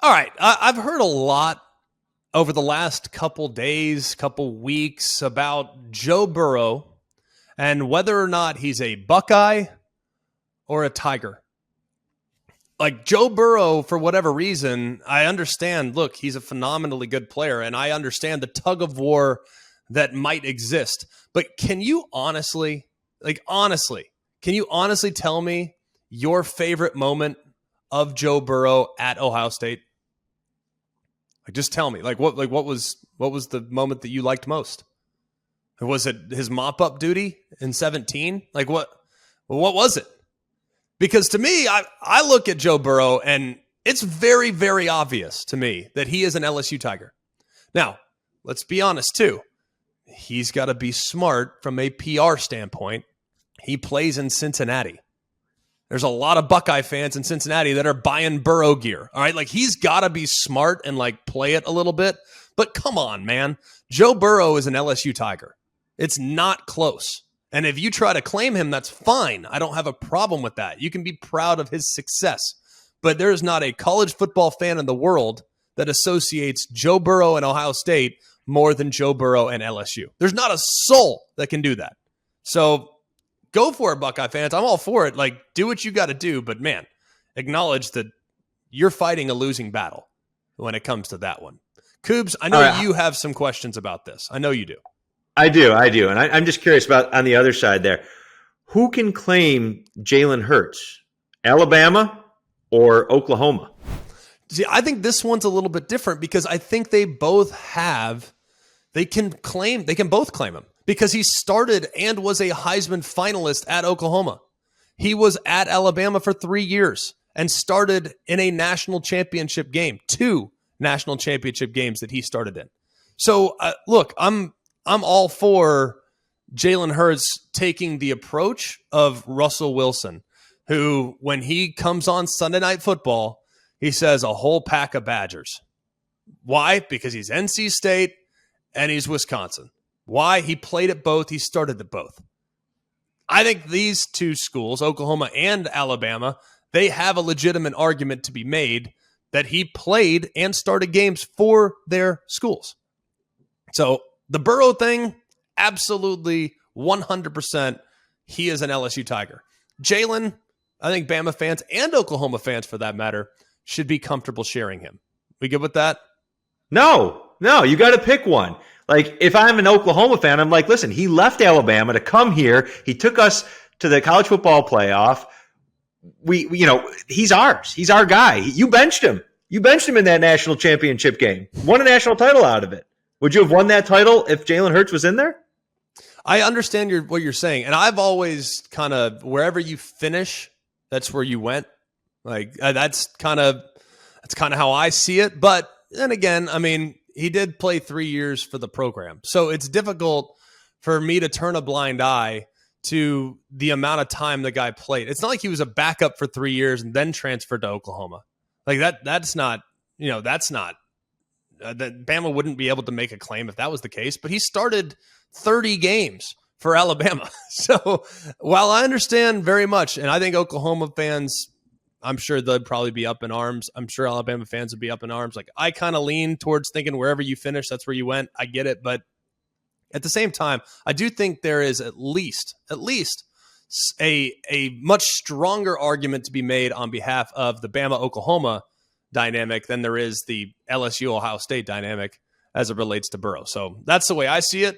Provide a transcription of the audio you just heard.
All right. I've heard a lot over the last couple days, couple weeks about Joe Burrow and whether or not he's a Buckeye or a Tiger. Like Joe Burrow, for whatever reason, I understand, look, he's a phenomenally good player, and I understand the tug of war that might exist. But can you honestly tell me your favorite moment of Joe Burrow at Ohio State? Like, just tell me, what was the moment that you liked most? Was it his mop-up duty in 2017? What was it? Because to me, I look at Joe Burrow, and it's very, very obvious to me that he is an LSU Tiger. Now, let's be honest, too. He's got to be smart from a PR standpoint. He plays in Cincinnati. There's a lot of Buckeye fans in Cincinnati that are buying Burrow gear. All right, he's got to be smart and play it a little bit. But come on, man. Joe Burrow is an LSU Tiger. It's not close. And if you try to claim him, that's fine. I don't have a problem with that. You can be proud of his success. But there is not a college football fan in the world that associates Joe Burrow and Ohio State more than Joe Burrow and LSU. There's not a soul that can do that. So go for it, Buckeye fans. I'm all for it. Do what you got to do. But, man, acknowledge that you're fighting a losing battle when it comes to that one. Coobs, I know you have some questions about this. I know you do. I do. And I'm just curious about on the other side there. Who can claim Jalen Hurts? Alabama or Oklahoma? See, I think this one's a little bit different because I think they can both claim him because he started and was a Heisman finalist at Oklahoma. He was at Alabama for 3 years and started in a national championship game, 2 national championship games that he started in. So, look, I'm all for Jalen Hurts taking the approach of Russell Wilson, who, when he comes on Sunday Night Football, he says a whole pack of Badgers. Why? Because he's NC State and he's Wisconsin. Why? He played at both. He started at both. I think these two schools, Oklahoma and Alabama, they have a legitimate argument to be made that he played and started games for their schools. So the Burrow thing, absolutely 100%, he is an LSU Tiger. Jalen, I think Bama fans and Oklahoma fans, for that matter, should be comfortable sharing him. We good with that? No, you got to pick one. If I'm an Oklahoma fan, I'm listen, he left Alabama to come here. He took us to the college football playoff. He's ours. He's our guy. You benched him. You benched him in that national championship game. Won a national title out of it. Would you have won that title if Jalen Hurts was in there? I understand what you're saying, and I've always kind of, wherever you finish, that's where you went. That's kind of how I see it. But then again, he did play 3 years for the program, so it's difficult for me to turn a blind eye to the amount of time the guy played. It's not like he was a backup for 3 years and then transferred to Oklahoma. That's not. That Bama wouldn't be able to make a claim if that was the case, but he started 30 games for Alabama. So while I understand very much, and I think Oklahoma fans, I'm sure they'd probably be up in arms. I'm sure Alabama fans would be up in arms. I kind of lean towards thinking wherever you finish, that's where you went. I get it. But at the same time, I do think there is at least a much stronger argument to be made on behalf of the Bama-Oklahoma dynamic than there is the LSU Ohio State dynamic as it relates to Burrow. So that's the way I see it.